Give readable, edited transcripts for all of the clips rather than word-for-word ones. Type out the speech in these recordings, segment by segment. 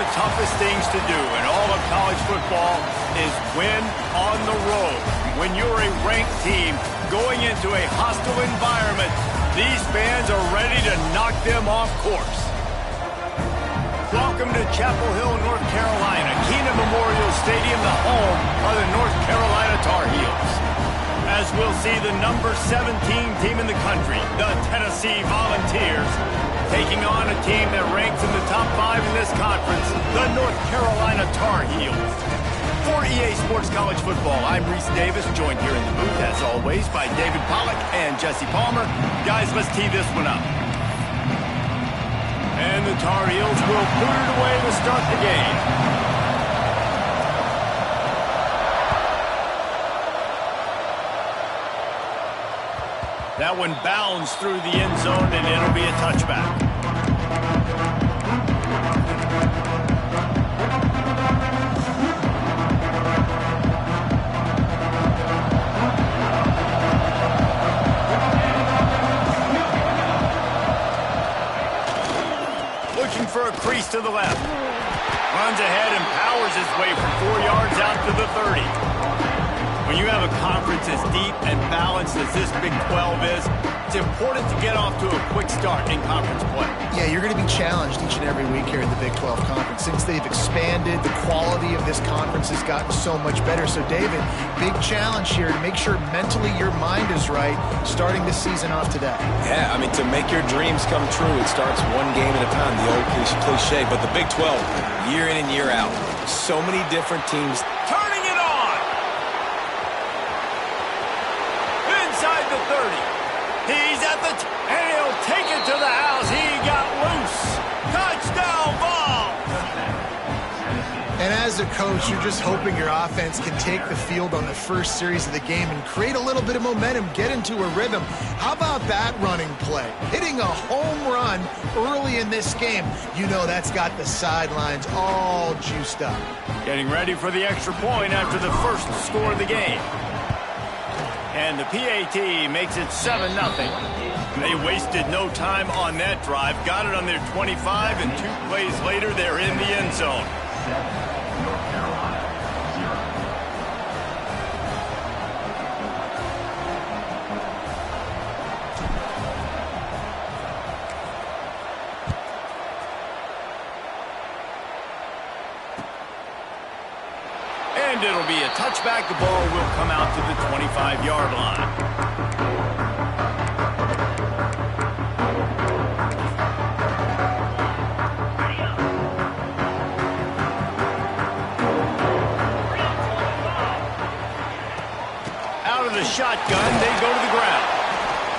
the toughest things to do in all of college football is win on the road. When you're a ranked team going into a hostile environment, these fans are ready to knock them off course. Welcome to Chapel Hill, North Carolina, Kenan Memorial Stadium, the home of the North Carolina Tar Heels. As we'll see the number 17 team in the country, the Tennessee Volunteers, taking on a team that ranks in the top 5 in this conference, the North Carolina Tar Heels. For EA Sports College Football, I'm Reese Davis, joined here in the booth, as always, by David Pollack and Jesse Palmer. Guys, let's tee this one up. And the Tar Heels will boot it away to start the game. That one bounds through the end zone, and it'll be a touchback. Looking for a crease to the left. Runs ahead and powers his way for 4 yards out to the 30. When you have a conference as deep and balanced as this Big 12 is, it's important to get off to a quick start in conference play. Yeah, you're going to be challenged each and every week here in the Big 12 Conference. Since they've expanded, the quality of this conference has gotten so much better. So, David, big challenge here to make sure mentally your mind is right starting the season off today. Yeah, I mean, to make your dreams come true, it starts one game at a time, the old cliche. But the Big 12, year in and year out, so many different teams. Turning it on! Inside the 30. He's at the and he'll take it to the house. He got loose. Touchdown ball! And as a coach, you're just hoping your offense can take the field on the first series of the game and create a little bit of momentum, get into a rhythm. How about that running play? Hitting a home run early in this game. You know that's got the sidelines all juiced up. Getting ready for the extra point after the first score of the game. And the PAT makes it 7-0. They wasted no time on that drive. Got it on their 25, and 2 plays later, they're in the end zone. And it'll be a touchback. The ball will come out to the 25-yard line. Out of the shotgun, they go to the ground.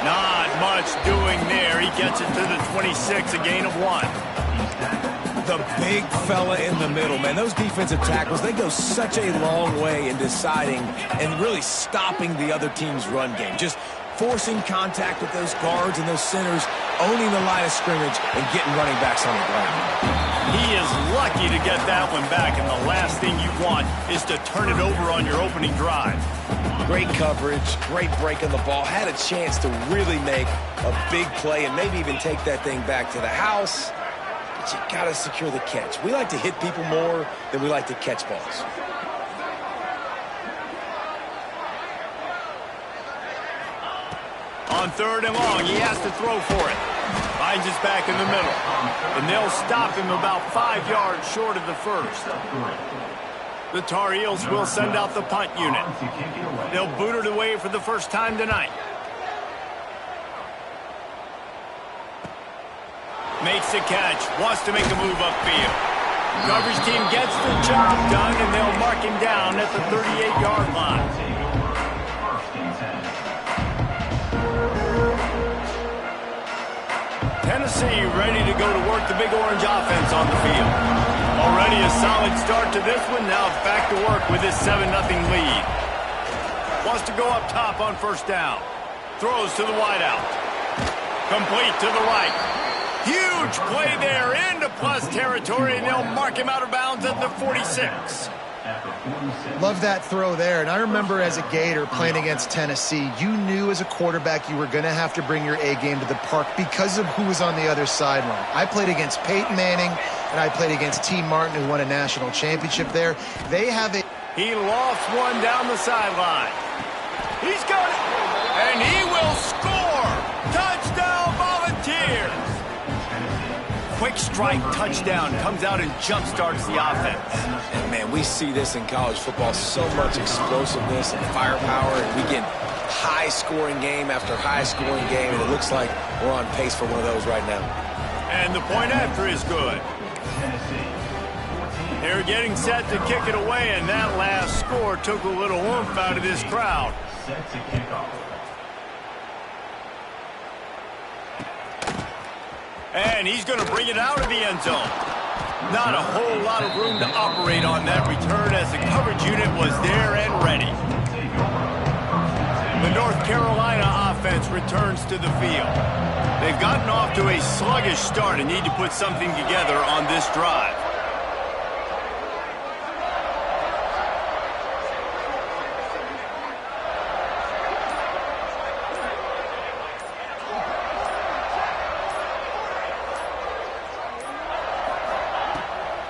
Not much doing there. He gets it to the 26, a gain of 1. The big fella in the middle, man. Those defensive tackles, they go such a long way in deciding and really stopping the other team's run game. Just forcing contact with those guards and those centers, owning the line of scrimmage, and getting running backs on the ground. He is lucky to get that one back, and the last thing you want is to turn it over on your opening drive. Great coverage, great break on the ball. Had a chance to really make a big play and maybe even take that thing back to the house. But you got to secure the catch. We like to hit people more than we like to catch balls. On 3rd and long, he has to throw for it. Finds his back in the middle. And they'll stop him about 5 yards short of the first. The Tar Heels will send out the punt unit. They'll boot it away for the first time tonight. Makes the catch, wants to make a move upfield. Coverage team gets the job done, and they'll mark him down at the 38-yard line. Tennessee ready to go to work the Big Orange offense on the field. Already a solid start to this one. Now back to work with his 7-0 lead. Wants to go up top on first down. Throws to the wideout. Complete to the right. Huge play there into plus territory, and they'll mark him out of bounds at the 46. Love that throw there. And I remember as a Gator playing against Tennessee, you knew as a quarterback you were going to have to bring your A game to the park because of who was on the other sideline. I played against Peyton Manning, and I played against T. Martin, who won a national championship there. They have a... He lofts one down the sideline. He's got it, and he will score. Touchdown, Volunteers. Quick strike touchdown comes out and jump starts the offense. And man, we see this in college football, so much explosiveness and firepower, and we get high-scoring game after high-scoring game, and it looks like we're on pace for one of those right now. And the point after is good. They're getting set to kick it away, and that last score took a little oomph out of this crowd. Set to kick off. And he's going to bring it out of the end zone. Not a whole lot of room to operate on that return as the coverage unit was there and ready. The North Carolina offense returns to the field. They've gotten off to a sluggish start and need to put something together on this drive.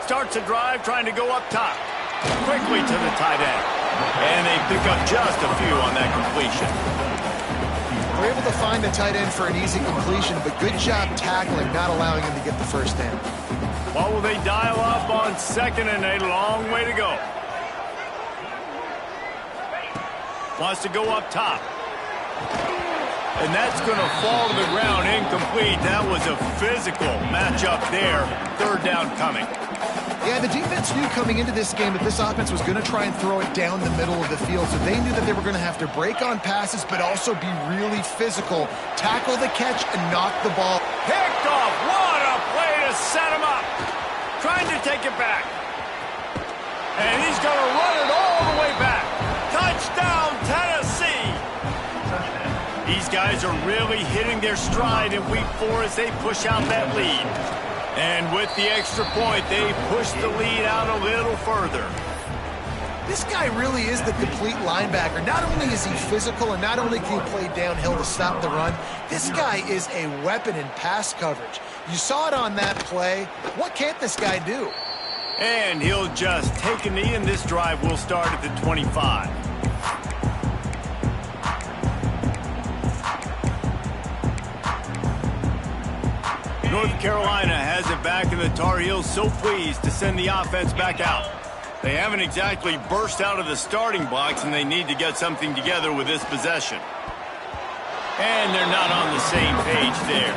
Starts a drive trying to go up top. Quickly to the tight end. And they pick up just a few on that completion. We're able to find the tight end for an easy completion, but good job tackling, not allowing him to get the first down. What will they dial up on second and a long way to go? Wants to go up top. And that's going to fall to the ground incomplete. That was a physical matchup there. Third down coming. Yeah, the defense knew coming into this game that this offense was going to try and throw it down the middle of the field, so they knew that they were going to have to break on passes but also be really physical, tackle the catch, and knock the ball. Picked off. What a play to set him up. Trying to take it back. And he's going to run it all the way back. Touchdown, Tennessee. These guys are really hitting their stride in week 4 as they push out that lead. And with the extra point, they push the lead out a little further. This guy really is the complete linebacker. Not only is he physical and not only can he play downhill to stop the run, this guy is a weapon in pass coverage. You saw it on that play. What can't this guy do? And he'll just take a knee, and this drive will start at the 25. North Carolina has it back, and the Tar Heels so pleased to send the offense back out. They haven't exactly burst out of the starting blocks, and they need to get something together with this possession. And they're not on the same page there.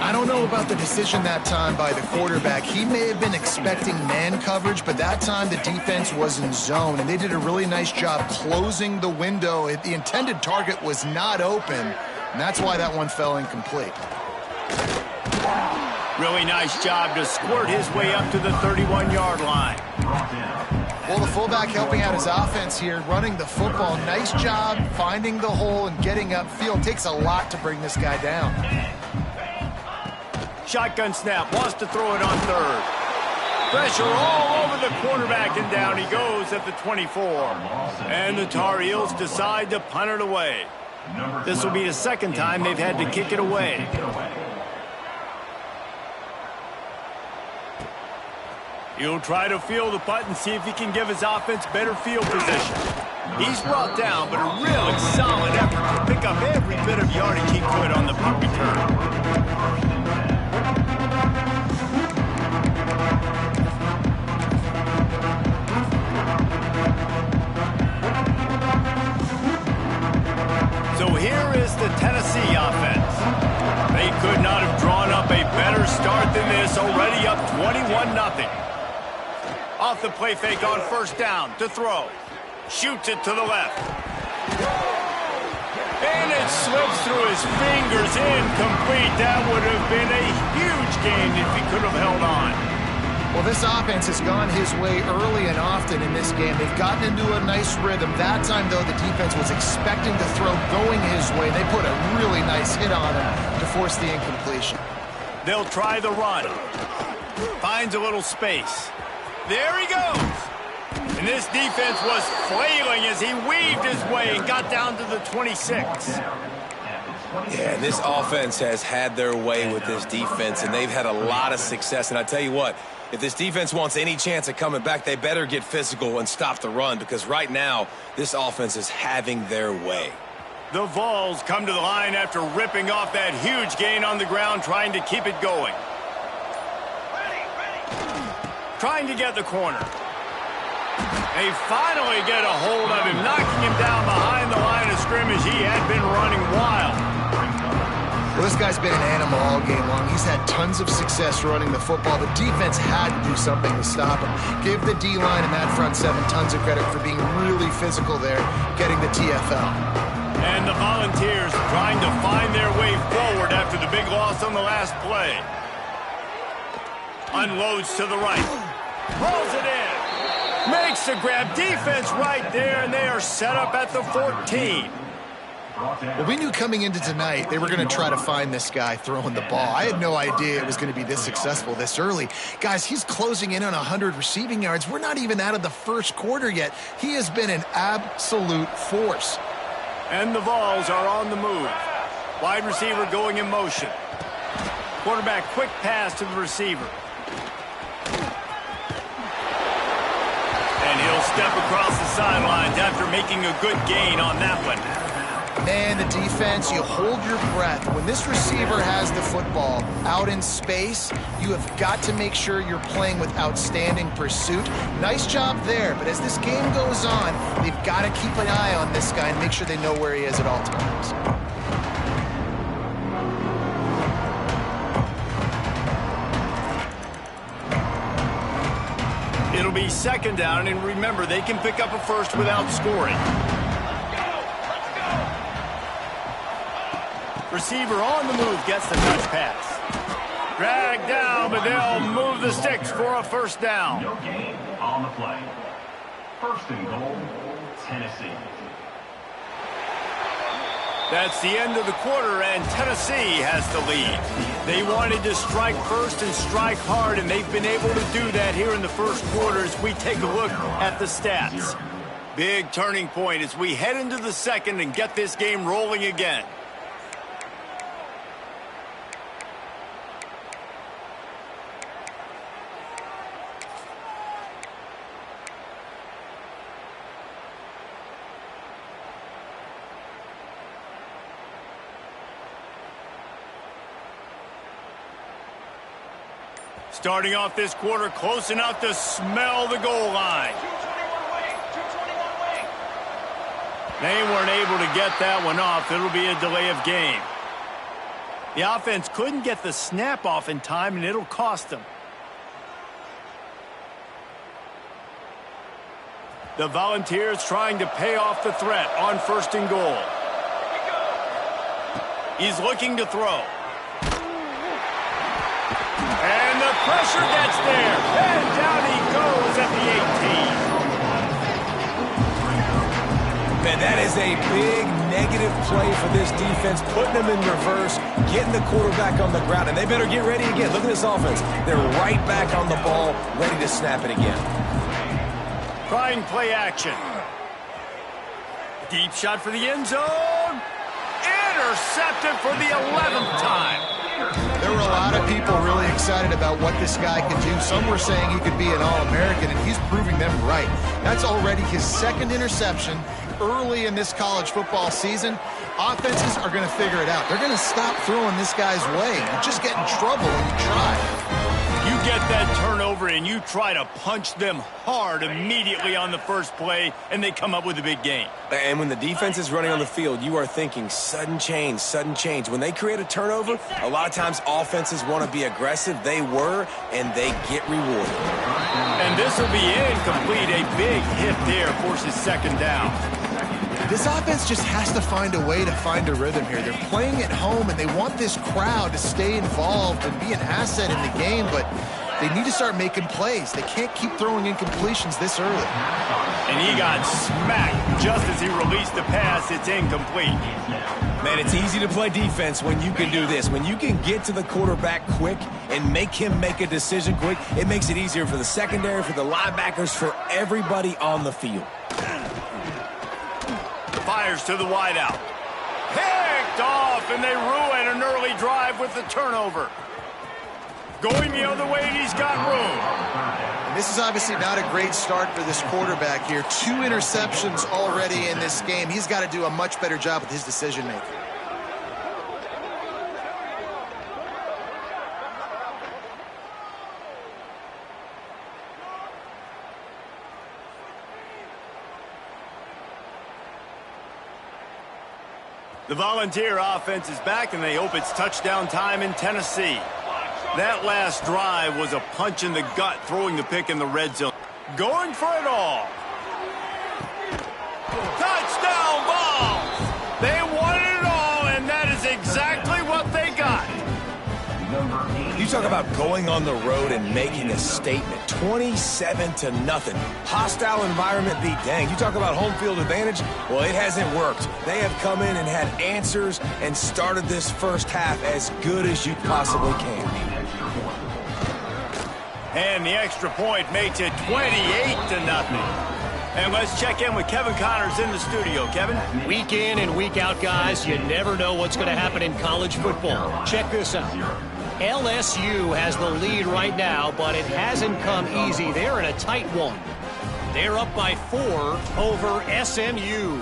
I don't know about the decision that time by the quarterback. He may have been expecting man coverage, but that time the defense was in zone, and they did a really nice job closing the window. The intended target was not open, and that's why that one fell incomplete. Really nice job to squirt his way up to the 31-yard line. Well, the fullback helping out his offense here, running the football. Nice job finding the hole and getting upfield. Takes a lot to bring this guy down. Shotgun snap, wants to throw it on third. Pressure all over the quarterback, and down he goes at the 24. And the Tar Heels decide to punt it away. This will be the second time they've had to kick it away. He'll try to field the punt and see if he can give his offense better field position. He's brought down, but a really solid effort to pick up every bit of yardage he could on the punt return. So here is the Tennessee offense. They could not have drawn up a better start than this, already up 21-0. Off the play fake on first down to throw. Shoots it to the left. And it slips through his fingers, incomplete. That would have been a huge gain if he could have held on. Well, this offense has gone his way early and often in this game. They've gotten into a nice rhythm. That time, though, the defense was expecting the throw going his way. They put a really nice hit on him to force the incompletion. They'll try the run. Finds a little space. There he goes. And this defense was flailing as he weaved his way and got down to the 26. Yeah, this offense has had their way with this defense, and they've had a lot of success. And I tell you what, if this defense wants any chance of coming back, they better get physical and stop the run, because right now, this offense is having their way. The Vols come to the line after ripping off that huge gain on the ground, trying to keep it going. Trying to get the corner. They finally get a hold of him, knocking him down behind the line of scrimmage. He had been running wild. Well, this guy's been an animal all game long. He's had tons of success running the football. The defense had to do something to stop him. Give the D-line and that front seven tons of credit for being really physical there, getting the TFL. And the Volunteers trying to find their way forward after the big loss on the last play. Unloads to the right. Pulls it in. Makes the grab. Defense right there, and they are set up at the 14. Well, we knew coming into tonight they were going to try to find this guy throwing the ball. I had no idea it was going to be this successful this early. Guys, he's closing in on 100 receiving yards. We're not even out of the first quarter yet. He has been an absolute force. And the Vols are on the move. Wide receiver going in motion. Quarterback quick pass to the receiver. And he'll step across the sidelines after making a good gain on that one. Man, the defense, you hold your breath. When this receiver has the football out in space, you have got to make sure you're playing with outstanding pursuit. Nice job there, but as this game goes on, they've got to keep an eye on this guy and make sure they know where he is at all times. It'll be second down, and remember, they can pick up a first without scoring. Receiver on the move gets the touch pass. Dragged down, but they'll move the sticks for a first down. No gain on the play. First and goal, Tennessee. That's the end of the quarter, and Tennessee has the lead. They wanted to strike first and strike hard, and they've been able to do that here in the first quarter as we take a look at the stats. Big turning point as we head into the second and get this game rolling again. Starting off this quarter close enough to smell the goal line. They weren't able to get that one off. It'll be a delay of game. The offense couldn't get the snap off in time, and it'll cost them. The Volunteers trying to pay off the threat on first and goal. He's looking to throw. And the pressure gets there. And down he goes at the 18. Man, that is a big negative play for this defense, putting them in reverse, getting the quarterback on the ground, and they better get ready again. Look at this offense. They're right back on the ball, ready to snap it again. Trying play action. Deep shot for the end zone. Intercepted for the 11th time. There were a lot of people really excited about what this guy could do. Some were saying he could be an All-American, and he's proving them right. That's already his second interception early in this college football season. Offenses are going to figure it out. They're going to stop throwing this guy's way. You just get in trouble when you try. You get that turnover and you try to punch them hard immediately on the first play, and they come up with a big gain. And when the defense is running on the field, you are thinking sudden change, sudden change. When they create a turnover, a lot of times offenses want to be aggressive. They were, and they get rewarded. And this will be incomplete. A big hit there forces second down. This offense just has to find a way to find a rhythm here. They're playing at home, and they want this crowd to stay involved and be an asset in the game, but They need to start making plays. They can't keep throwing incompletions this early. And he got smacked just as he released the pass. It's incomplete. Man, it's easy to play defense when you can do this. When you can get to the quarterback quick and make him make a decision quick, it makes it easier for the secondary, for the linebackers, for everybody on the field. Fires to the wideout. Picked off, and they ruin an early drive with the turnover. Going the other way, and he's got room. And this is obviously not a great start for this quarterback here. 2 interceptions already in this game. He's got to do a much better job with his decision-making. The Volunteer offense is back, and they hope it's touchdown time in Tennessee. That last drive was a punch in the gut, throwing the pick in the red zone. Going for it all. Touchdown balls! They wanted it all, and that is exactly what they got. You talk about going on the road and making a statement. 27-0. Hostile environment be danged. You talk about home field advantage. Well, it hasn't worked. They have come in and had answers and started this first half as good as you possibly can. And the extra point makes it 28-0. And let's check in with Kevin Connors in the studio. Kevin? Week in and week out, guys, you never know what's going to happen in college football. Check this out. LSU has the lead right now, but it hasn't come easy. They're in a tight one. They're up by 4 over SMU.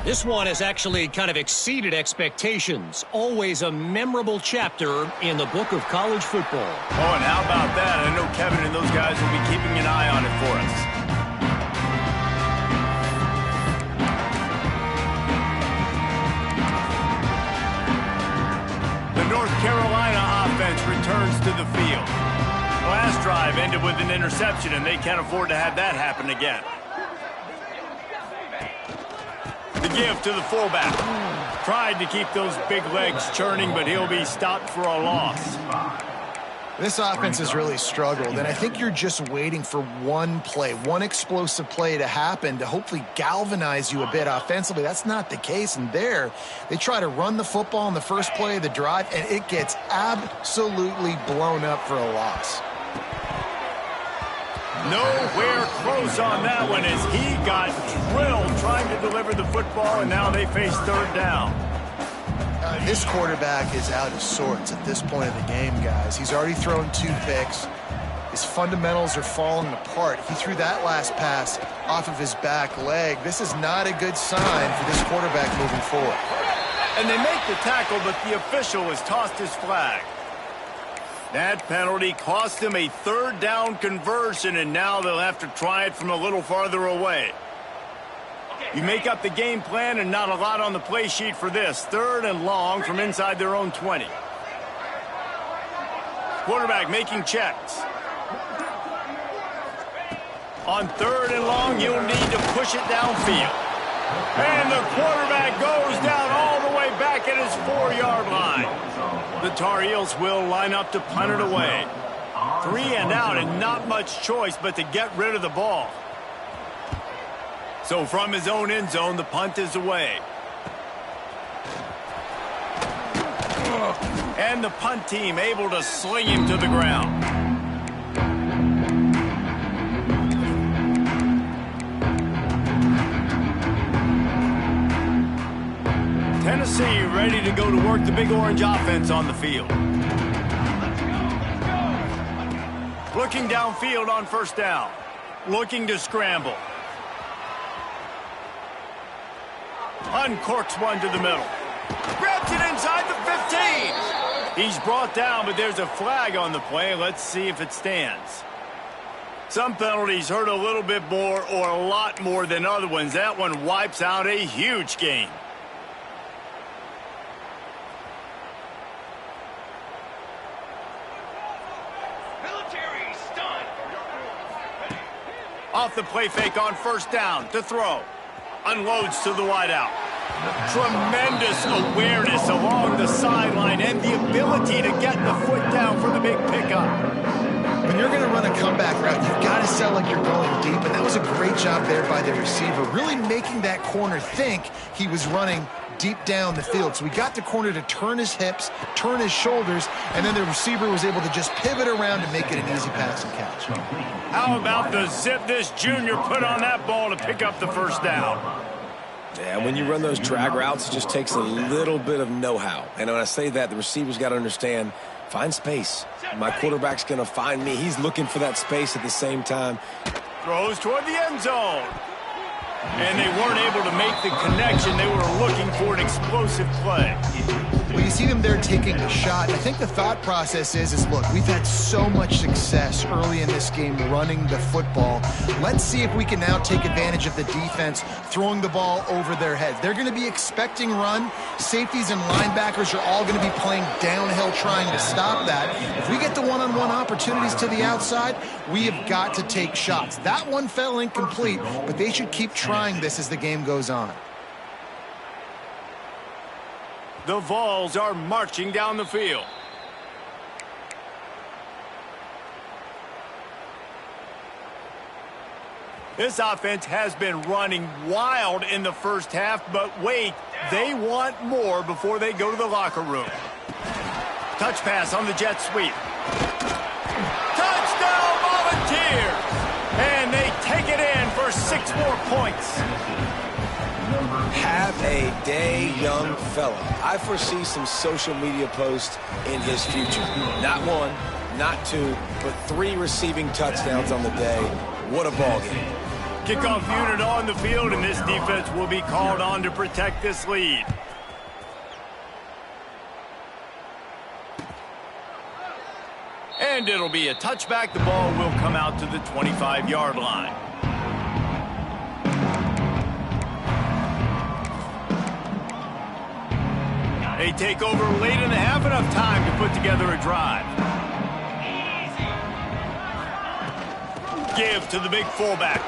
This one has actually kind of exceeded expectations. Always a memorable chapter in the book of college football. Oh, and how about that? I know Kevin and those guys will be keeping an eye on it for us. The North Carolina offense returns to the field. Last drive ended with an interception, and they can't afford to have that happen again. The give to the fullback. Tried to keep those big legs churning, but he'll be stopped for a loss. This offense has really struggled, and I think you're just waiting for one play, one explosive play to happen to hopefully galvanize you a bit offensively. That's not the case, and there they try to run the football in the first play of the drive, and it gets absolutely blown up for a loss. Nowhere close on that one as he got drilled trying to deliver the football, and now they face third down. This quarterback is out of sorts at this point of the game, guys. He's already thrown 2 picks. His fundamentals are falling apart. He threw that last pass off of his back leg. This is not a good sign for this quarterback moving forward. And they make the tackle, but the official has tossed his flag. That penalty cost him a third down conversion, and now they'll have to try it from a little farther away. You make up the game plan and not a lot on the play sheet for this. 3rd and long from inside their own 20. Quarterback making checks. On 3rd and long, you'll need to push it downfield. And the quarterback goes down all the way back at his 4-yard line. The Tar Heels will line up to punt it away. 3 and out, and not much choice but to get rid of the ball. So from his own end zone, the punt is away. And the punt team able to sling him to the ground. Tennessee ready to go to work the Big Orange offense on the field. Looking downfield on 1st down. Looking to scramble. Uncorks one to the middle. Grabs it inside the 15. He's brought down, but there's a flag on the play. Let's see if it stands. Some penalties hurt a little bit more or a lot more than other ones. That one wipes out a huge gain. Off the play fake on 1st down to throw. Unloads to the wideout. Tremendous awareness along the sideline and the ability to get the foot down for the big pickup. When you're going to run a comeback route, you've got to sell like you're going deep, and that was a great job there by the receiver, really making that corner think he was running deep down the field. So we got the corner to turn his hips, turn his shoulders, and then the receiver was able to just pivot around and make it an easy pass and catch. How about the zip this junior put on that ball to pick up the first down? Yeah, when you run those drag routes, it just takes a little bit of know-how. And when I say that, the receiver's got to understand, find space. My quarterback's going to find me. He's looking for that space at the same time. Throws toward the end zone. And they weren't able to make the connection. They were looking for an explosive play. Well, you see them there taking a shot. I think the thought process is look, we've had so much success early in this game running the football. Let's see if we can now take advantage of the defense throwing the ball over their heads. They're going to be expecting run. Safeties and linebackers are all going to be playing downhill trying to stop that. If we get the one-on-one opportunities to the outside, we have got to take shots. That one fell incomplete, but they should keep trying this as the game goes on. The Vols are marching down the field. This offense has been running wild in the first half, but wait, they want more before they go to the locker room. Touch pass on the jet sweep. Touchdown Volunteers! And they take it in for 6 more points. Have a day, young fella. I foresee some social media posts in his future. Not 1, not 2, but 3 receiving touchdowns on the day. What a ball game. Kickoff unit on the field, and this defense will be called on to protect this lead. And it'll be a touchback. The ball will come out to the 25-yard line. They take over late in the half, enough time to put together a drive. Give to the big fullback.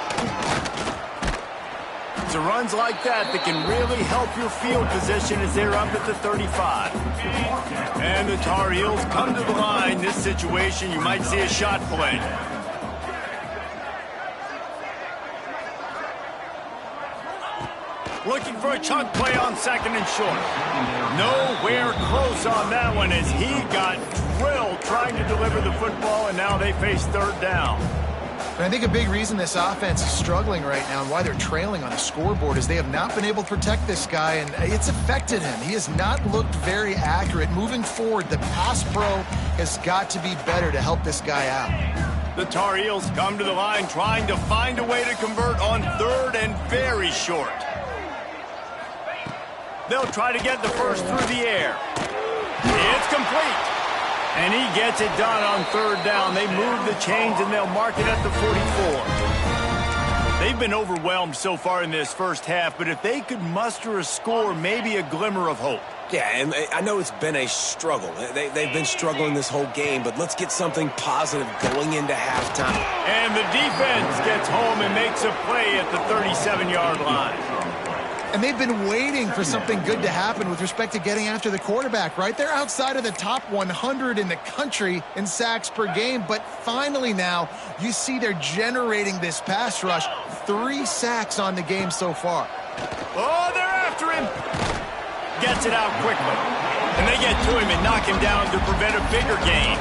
It's the runs like that that can really help your field position as they're up at the 35. And the Tar Heels come to the line. This situation, you might see a shot play. Looking for a chunk play on 2nd and short. Nowhere close on that one as he got drilled trying to deliver the football, and now they face 3rd down. And I think a big reason this offense is struggling right now and why they're trailing on the scoreboard is they have not been able to protect this guy, and it's affected him. He has not looked very accurate. Moving forward, the pass pro has got to be better to help this guy out. The Tar Heels come to the line trying to find a way to convert on 3rd and very short. They'll try to get the first through the air. It's complete. And he gets it done on 3rd down. They move the chains and they'll mark it at the 44. They've been overwhelmed so far in this first half, but if they could muster a score, maybe a glimmer of hope. Yeah, and I know it's been a struggle. They've been struggling this whole game, but let's get something positive going into halftime. And the defense gets home and makes a play at the 37-yard line. And they've been waiting for something good to happen with respect to getting after the quarterback, right? They're outside of the top 100 in the country in sacks per game, but finally now you see they're generating this pass rush. 3 sacks on the game so far. Oh, they're after him. Gets it out quickly. And they get to him and knock him down to prevent a bigger gain.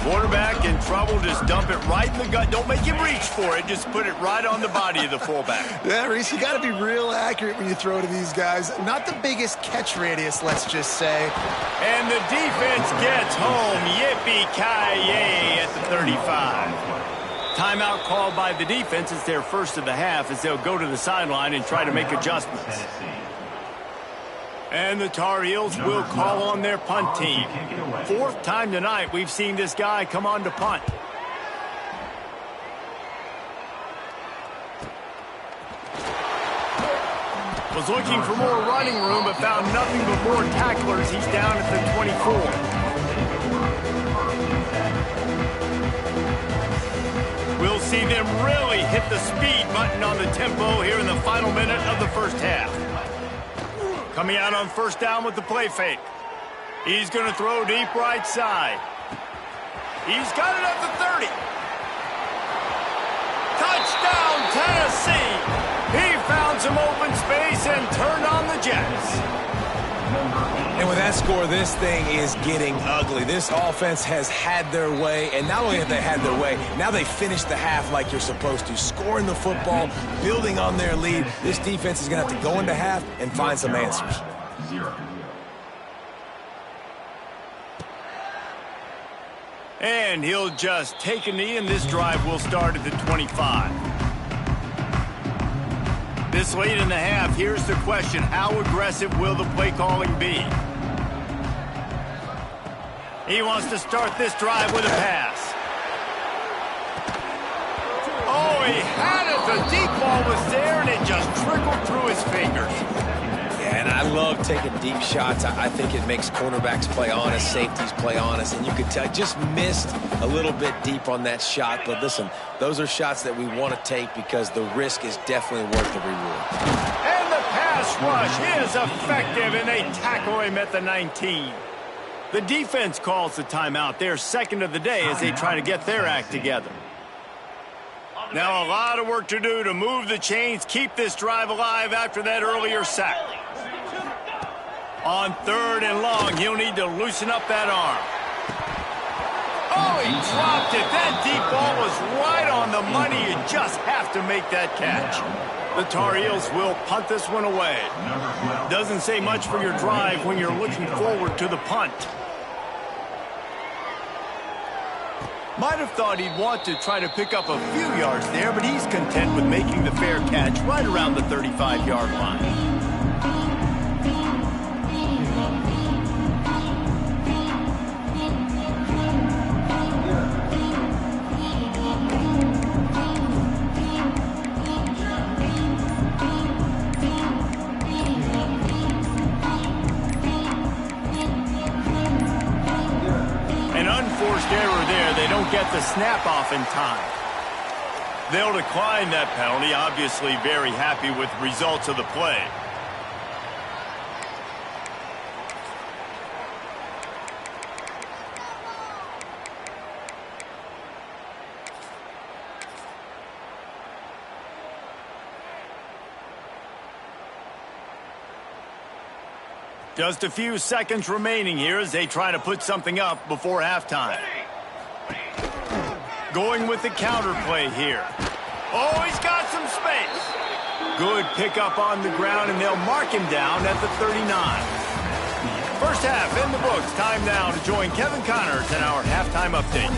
Quarterback in trouble, just dump it right in the gut. Don't make him reach for it. Just put it right on the body of the fullback. Yeah, Reese, you got to be real accurate when you throw to these guys. Not the biggest catch radius, let's just say. And the defense gets home. Yippee-ki-yay at the 35. Timeout called by the defense. It's their first of the half as they'll go to the sideline and try to make adjustments. And the Tar Heels will call on their punt team. 4th time tonight we've seen this guy come on to punt. Was looking for more running room but found nothing but more tacklers. He's down at the 24. We'll see them really hit the speed button on the tempo here in the final minute of the first half. Coming out on 1st down with the play fake. He's going to throw deep right side. He's got it at the 30. Touchdown, Tennessee. He found some open space and turned on the Jets. And with that score, this thing is getting ugly. This offense has had their way, and not only have they had their way, now they finished the half like you're supposed to, scoring the football, building on their lead. This defense is going to have to go into half and find some answers. And he'll just take a knee, and this drive will start at the 25. This late in the half, here's the question. How aggressive will the play calling be? He wants to start this drive with a pass. Oh, he had it. The deep ball was there, and it just trickled through his fingers. Yeah, and I love taking deep shots. I think it makes cornerbacks play honest, safeties play honest, and you could tell just missed a little bit deep on that shot. But listen, those are shots that we want to take because the risk is definitely worth the reward. And the pass rush is effective, and they tackle him at the 19. The defense calls the timeout. Their second of the day as they try to get their act together. Now a lot of work to do to move the chains, keep this drive alive after that earlier sack. On 3rd and long, he'll need to loosen up that arm. Oh, he dropped it. That deep ball was right on the money. You just have to make that catch. The Tar Heels will punt this one away. Doesn't say much for your drive when you're looking forward to the punt. Might have thought he'd want to try to pick up a few yards there, but he's content with making the fair catch right around the 35-yard line. Error there. They don't get the snap off in time. They'll decline that penalty. Obviously very happy with the results of the play. Just a few seconds remaining here as they try to put something up before halftime. Going with the counter play here. Oh, he's got some space. Good pickup on the ground, and they'll mark him down at the 39. First half in the books. Time now to join Kevin Connors in our halftime update.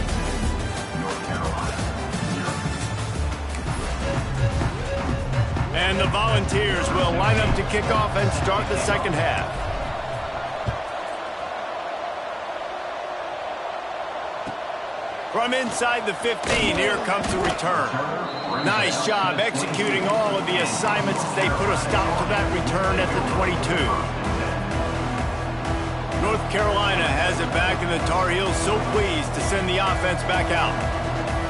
And the Volunteers will line up to kick off and start the second half. From inside the 15, here comes the return. Nice job executing all of the assignments as they put a stop to that return at the 22. North Carolina has it back, and the Tar Heels so pleased to send the offense back out.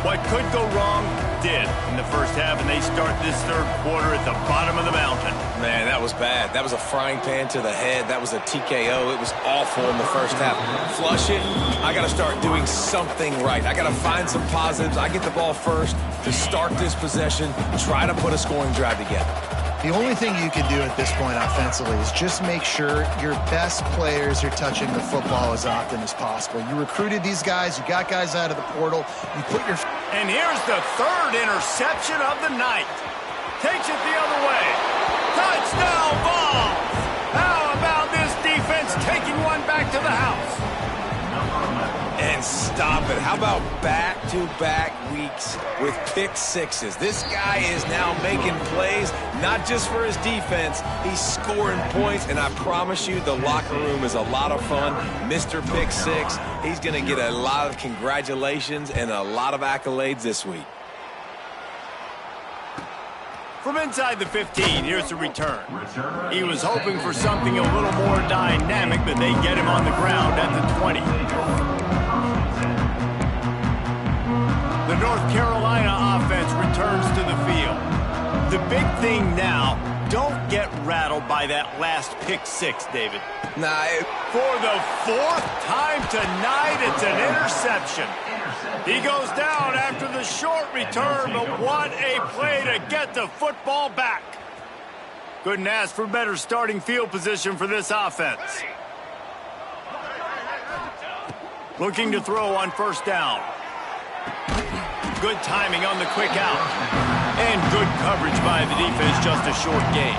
What could go wrong did in the first half, and they start this third quarter at the bottom of the mountain. Man, that was bad. That was a frying pan to the head. That was a TKO. It was awful in the first half. Flush it. I got to start doing something right. I got to find some positives. I get the ball first to start this possession, try to put a scoring drive together. The only thing you can do at this point offensively is just make sure your best players are touching the football as often as possible. You recruited these guys. You got guys out of the portal. You put your... And here's the third interception of the night. Takes it the other way. Touchdown ball. How about this defense taking one back to the house? And stop it. How about back-to-back weeks with pick sixes? This guy is now making plays, not just for his defense. He's scoring points, and I promise you the locker room is a lot of fun. Mr. Pick Six, he's going to get a lot of congratulations and a lot of accolades this week. From inside the 15, here's the return. He was hoping for something a little more dynamic, but they get him on the ground at the 20. The North Carolina offense returns to the field. The big thing now, don't get rattled by that last pick six, David. Nah, For the fourth time tonight, it's an interception. He goes down after the short return, but what a play to get the football back. Couldn't ask for better starting field position for this offense. Looking to throw on first down. Good timing on the quick out. And good coverage by the defense, just a short gain.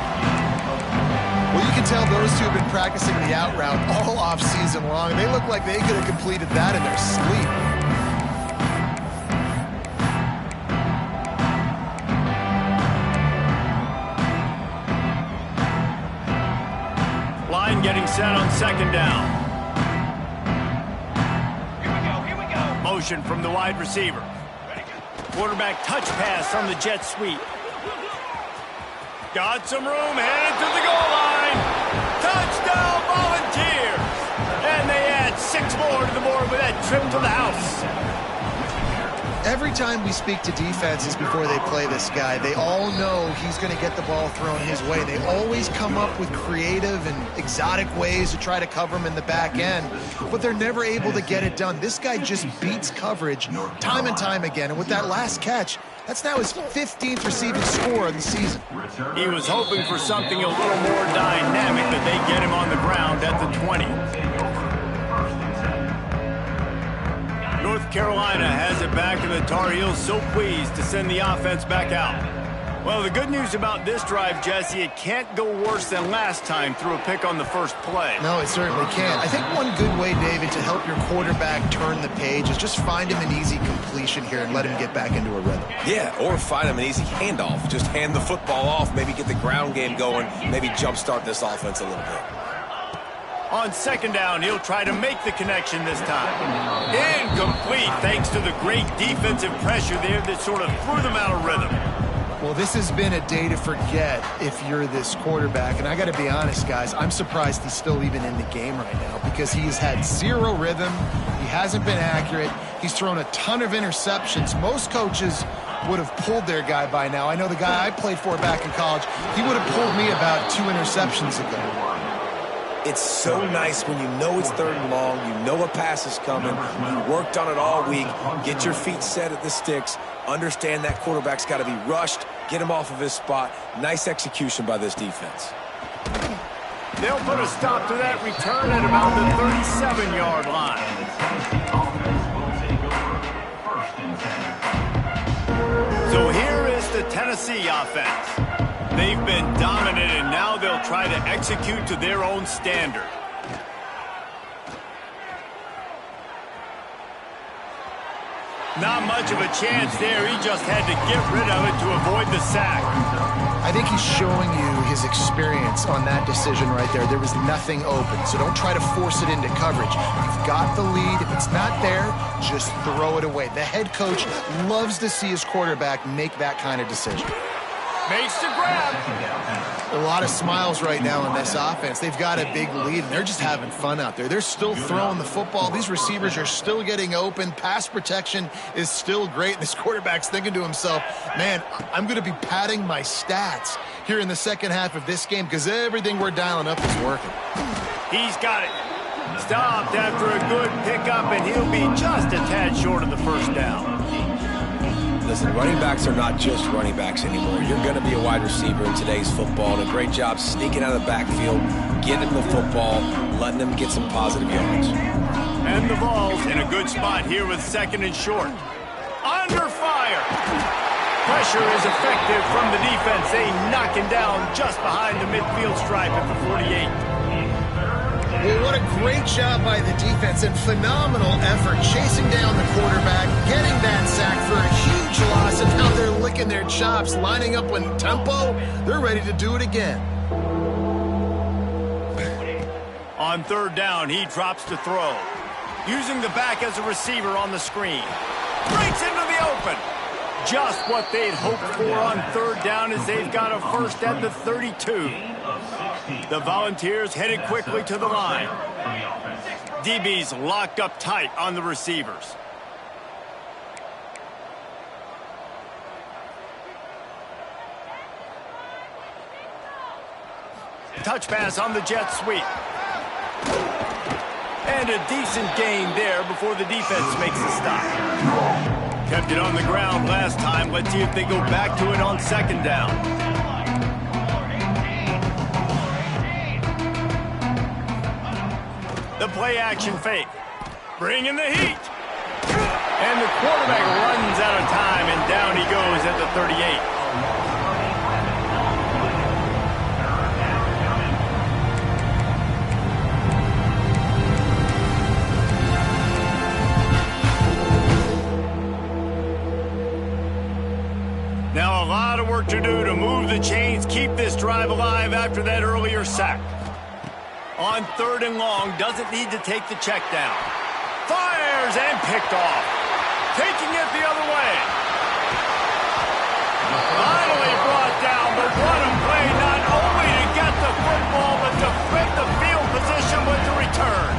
Well, you can tell those two have been practicing the out route all off-season long. They look like they could have completed that in their sleep. Line getting set on second down. Here we go. Motion from the wide receiver. Quarterback touch pass on the jet sweep. Got some room, headed to the goal line. Touchdown, Volunteers! And they add 6 more to the board with that trip to the house. Every time we speak to defenses before they play this guy, they all know he's going to get the ball thrown his way. They always come up with creative and exotic ways to try to cover him in the back end, but they're never able to get it done. This guy just beats coverage time and time again, and with that last catch, that's now his 15th receiving score of the season. He was hoping for something a little more dynamic, that they get him on the ground at the 20. North Carolina has it back, and the Tar Heels so pleased to send the offense back out. Well, the good news about this drive, Jesse, it can't go worse than last time through a pick on the first play. No, it certainly can't. I think one good way, David, to help your quarterback turn the page is just find him an easy completion here and let him get back into a rhythm. Yeah, or find him an easy handoff. Just hand the football off, maybe get the ground game going, maybe jumpstart this offense a little bit. On second down, he'll try to make the connection this time. Incomplete, thanks to the great defensive pressure there that sort of threw them out of rhythm. Well, this has been a day to forget if you're this quarterback. And I got to be honest, guys, I'm surprised he's still even in the game right now because he's had zero rhythm. He hasn't been accurate. He's thrown a ton of interceptions. Most coaches would have pulled their guy by now. I know the guy I played for back in college, he would have pulled me about 2 interceptions ago. It's so nice when you know it's 3rd and long, you know a pass is coming, you worked on it all week, get your feet set at the sticks, understand that quarterback's got to be rushed, get him off of his spot. Nice execution by this defense. They'll put a stop to that return at about the 37-yard line. So here is the Tennessee offense. They've been dominant, and now they'll try to execute to their own standard. Not much of a chance there. He just had to get rid of it to avoid the sack. I think he's showing you his experience on that decision right there. There was nothing open, so don't try to force it into coverage. You've got the lead. If it's not there, just throw it away. The head coach loves to see his quarterback make that kind of decision. Makes the grab. A lot of smiles right now in this offense. They've got a big lead, and they're just having fun out there. They're still throwing the football. These receivers are still getting open. Pass protection is still great. This quarterback's thinking to himself, man, I'm going to be padding my stats here in the second half of this game because everything we're dialing up is working. He's got it. Stopped after a good pickup, and he'll be just a tad short of the first down. Listen, running backs are not just running backs anymore. You're going to be a wide receiver in today's football, and a great job sneaking out of the backfield, getting the football, letting them get some positive yards. And the ball's in a good spot here with 2nd and short. Under fire. Pressure is effective from the defense. They knock him down just behind the midfield stripe at the 48. Well, what a great job by the defense and phenomenal effort chasing down the quarterback, getting that sack for a huge loss, and now they're licking their chops, lining up in tempo. They're ready to do it again. On 3rd down, he drops to throw. Using the back as a receiver on the screen. Breaks into the open. Just what they'd hoped for on 3rd down as they've got a first at the 32. The Volunteers headed quickly to the line. DB's locked up tight on the receivers. Touch pass on the jet sweep. And a decent gain there before the defense makes a stop. Kept it on the ground last time. Let's see if they go back to it on second down. The play action fake. Bring in the heat. And the quarterback runs out of time, and down he goes at the 38. Now a lot of work to do to move the chains, keep this drive alive after that earlier sack. On 3rd and long, doesn't need to take the check down. Fires and picked off. Taking it the other way. Finally brought down, but what a play, not only to get the football, but to flip the field position with the return.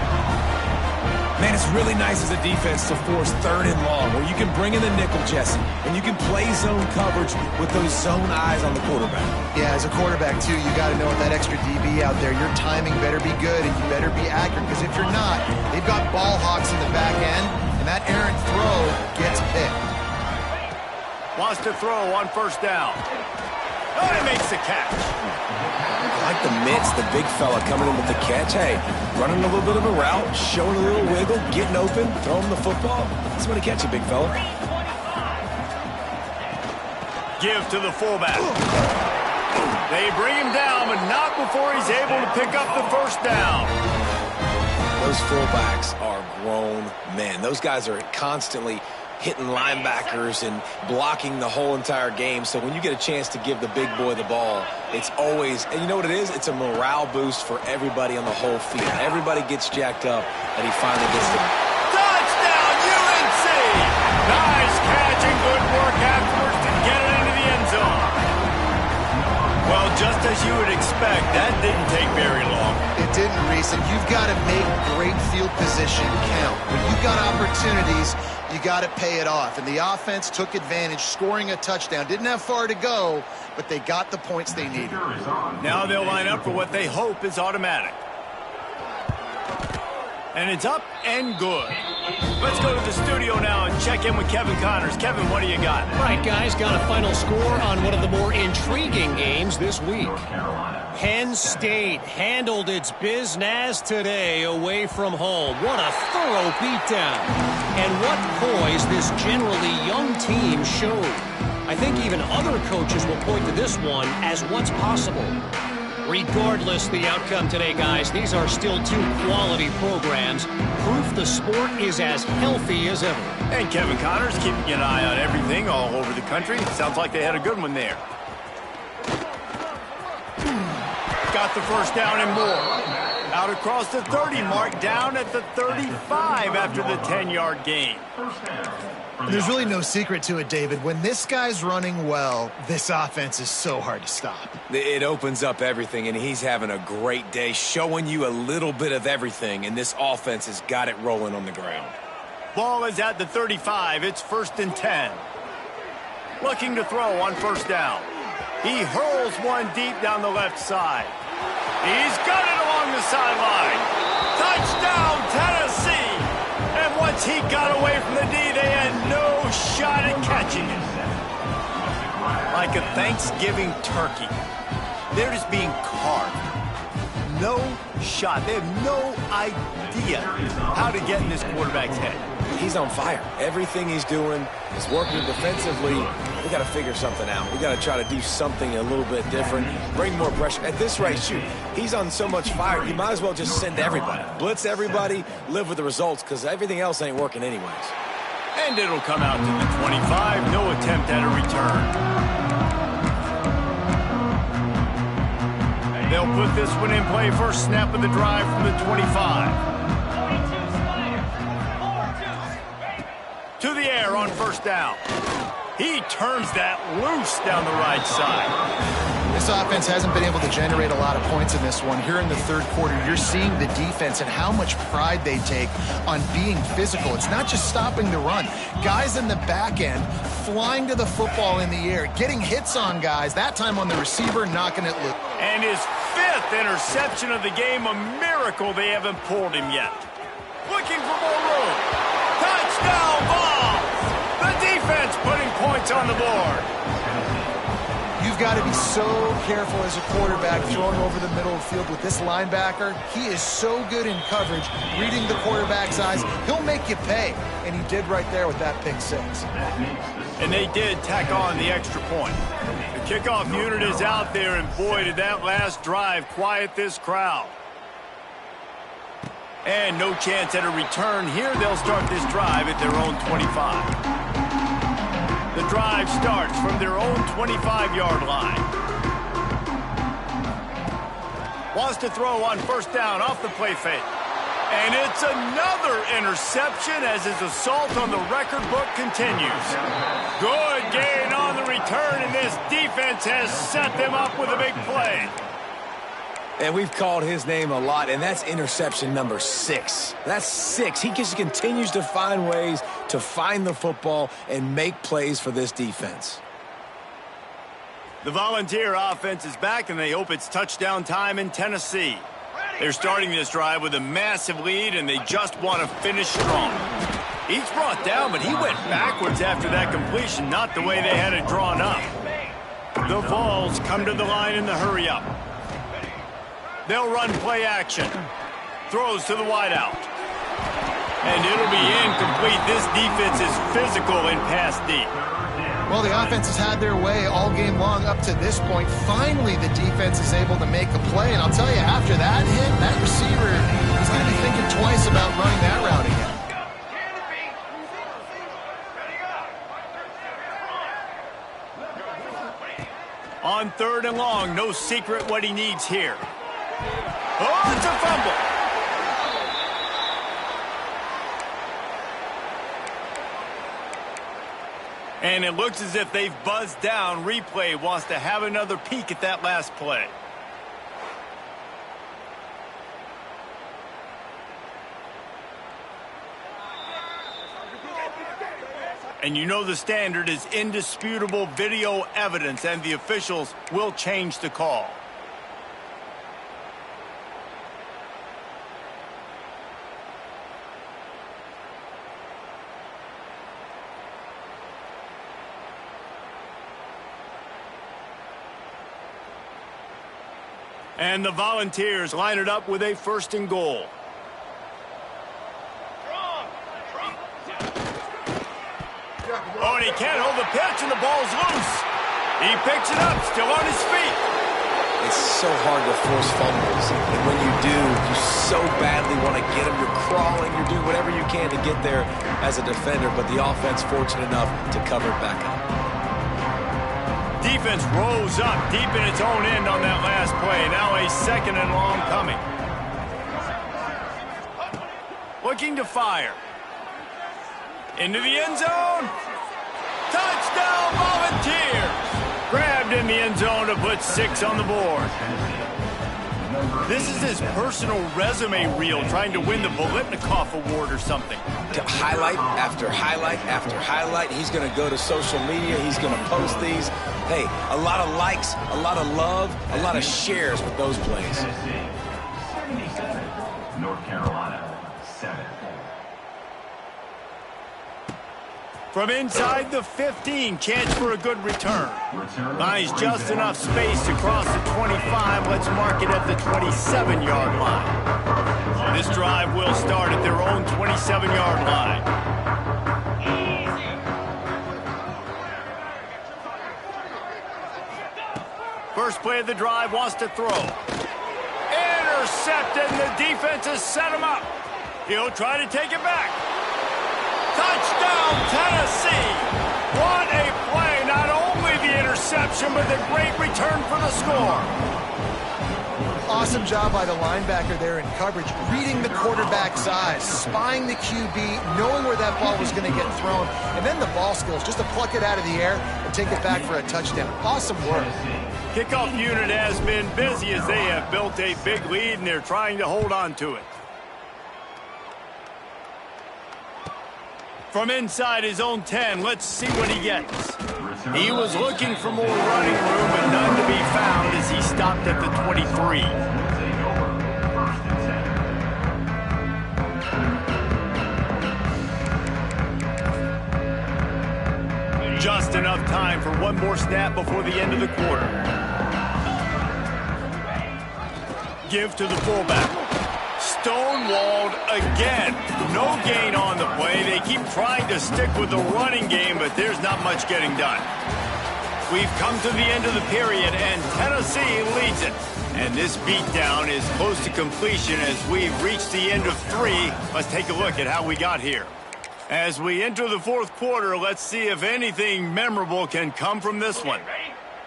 Man, it's really nice as a defense to force 3rd and long, where you can bring in the nickel, Jesse, and you can play zone coverage with those zone eyes on the quarterback. Yeah, as a quarterback, too, you got to know with that extra DB out there, your timing better be good and you better be accurate, because if you're not, they've got ball hawks in the back end, and that errant throw gets picked. Wants to throw on 1st down. Oh, he makes the catch. I like the mitts, the big fella coming in with the catch. Hey, running a little bit of a route, showing a little wiggle, getting open, throwing the football. That's when he catch you, big fella. Give to the fullback. They bring him down, but not before he's able to pick up the 1st down. Those fullbacks are grown men. Those guys are constantly hitting linebackers and blocking the whole entire game. So when you get a chance to give the big boy the ball, it's always, and you know what it is? It's a morale boost for everybody on the whole field. Everybody gets jacked up, and he finally gets the Touchdown, UNC! Nice catch and good work afterwards to get it into the end zone. Well, just as you would expect, that didn't take very long. It didn't, Reese, and you've got to make great field position count. When you've got opportunities, you got to pay it off. And the offense took advantage, scoring a touchdown. Didn't have far to go, but they got the points they needed. Now they'll line up for what they hope is automatic. And it's up and good. Let's go to the studio now and check in with Kevin Connors. Kevin, what do you got? All right, guys, got a final score on one of the more intriguing games this week. Penn State handled its business today away from home. What a thorough beatdown. And what poise this generally young team showed. I think even other coaches will point to this one as what's possible. Regardless the outcome today, guys, these are still two quality programs. Proof the sport is as healthy as ever. And Kevin Connors keeping an eye on everything all over the country. Sounds like they had a good one there. Got the 1st down and more. Out across the 30 mark, down at the 35 after the 10-yard gain. There's really no secret to it, David. When this guy's running well, this offense is so hard to stop. It opens up everything, and he's having a great day, showing you a little bit of everything, and this offense has got it rolling on the ground. Ball is at the 35. It's 1st and 10. Looking to throw on 1st down. He hurls one deep down the left side. He's got it along the sideline. Touchdown, Tennessee! And once he got away from the D, they had no shot at catching it. Like a Thanksgiving turkey. They're just being carved. No shot. They have no idea how to get in this quarterback's head. He's on fire. Everything he's doing is working defensively. We got to figure something out. We got to try to do something a little bit different, bring more pressure. At this rate, shoot, he's on so much fire, you might as well just send everybody. Blitz everybody, live with the results, because everything else ain't working anyways. And it'll come out to the 25. No attempt at a return. They'll put this one in play. First snap of the drive from the 25. To the air on 1st down. He turns that loose down the right side. This offense hasn't been able to generate a lot of points in this one. Here in the 3rd quarter, you're seeing the defense and how much pride they take on being physical. It's not just stopping the run. Guys in the back end flying to the football in the air, getting hits on guys, that time on the receiver, knocking it loose. And his 5th interception of the game, a miracle they haven't pulled him yet. looking for more room. Touchdown ball! The defense putting points on the board. You've got to be so careful as a quarterback throwing over the middle of the field with this linebacker. He is so good in coverage, reading the quarterback's eyes. He'll make you pay, and he did right there with that pick six. And they did tack on the extra point. The kickoff unit is out there, and boy, did that last drive quiet this crowd. And no chance at a return here. They'll start this drive at their own 25. The drive starts from their own 25-yard line. Wants to throw on first down off the play fake. And it's another interception as his assault on the record book continues. Good gain on the return, and this defense has set them up with a big play. And we've called his name a lot, and that's interception number 6. That's 6. He just continues to find ways to find the football and make plays for this defense. The Volunteer offense is back, and they hope it's touchdown time in Tennessee. They're starting this drive with a massive lead, and they just want to finish strong. Each brought down, but he went backwards after that completion, not the way they had it drawn up. The Vols come to the line in the hurry-up. They'll run play action. Throws to the wideout. And it'll be incomplete. This defense is physical in pass deep. Well, the offense has had their way all game long up to this point. Finally, the defense is able to make a play. And I'll tell you, after that hit, that receiver is going to be thinking twice about running that route again. On 3rd and long, no secret what he needs here. Oh, it's a fumble. And it looks as if they've buzzed down. Replay wants to have another peek at that last play. And you know the standard is indisputable video evidence, and the officials will change the call. And the Volunteers line it up with a 1st and goal. Oh, and he can't hold the pitch, and the ball's loose. He picks it up, still on his feet. It's so hard to force fumbles. And when you do, you so badly want to get them. You're crawling, you're doing whatever you can to get there as a defender, but the offense fortunate enough to cover it back up. Defense rose up deep in its own end on that last play. Now a 2nd and long coming. Looking to fire. Into the end zone. Touchdown, Volunteers! Grabbed in the end zone to put 6 on the board. This is his personal resume reel, trying to win the Bolitnikoff Award or something. Highlight after highlight after highlight. He's going to go to social media. He's going to post these. Hey, a lot of likes, a lot of love, a lot of shares with those plays. Tennessee, 77. North Carolina, 7. From inside the 15, chance for a good return. Buys just enough space to cross the 25. Let's mark it at the 27-yard line. This drive will start at their own 27-yard line. First play of the drive, wants to throw. Intercepted, and the defense has set him up. He'll try to take it back. Touchdown, Tennessee! What a play! Not only the interception, but the great return for the score. Awesome job by the linebacker there in coverage, reading the quarterback's eyes, spying the QB, knowing where that ball was going to get thrown, and then the ball skills, just to pluck it out of the air and take it back for a touchdown. Awesome work. Kickoff unit has been busy as they have built a big lead, and they're trying to hold on to it. From inside his own 10, let's see what he gets. He was looking for more running room, but none to be found as he stopped at the 23. just enough time for one more snap before the end of the quarter. Give to the fullback. Stonewalled again. No gain on the play. They keep trying to stick with the running game, but there's not much getting done. We've come to the end of the period, and Tennessee leads it. And this beatdown is close to completion as we've reached the end of 3. Let's take a look at how we got here. As we enter the fourth quarter, let's see if anything memorable can come from this one.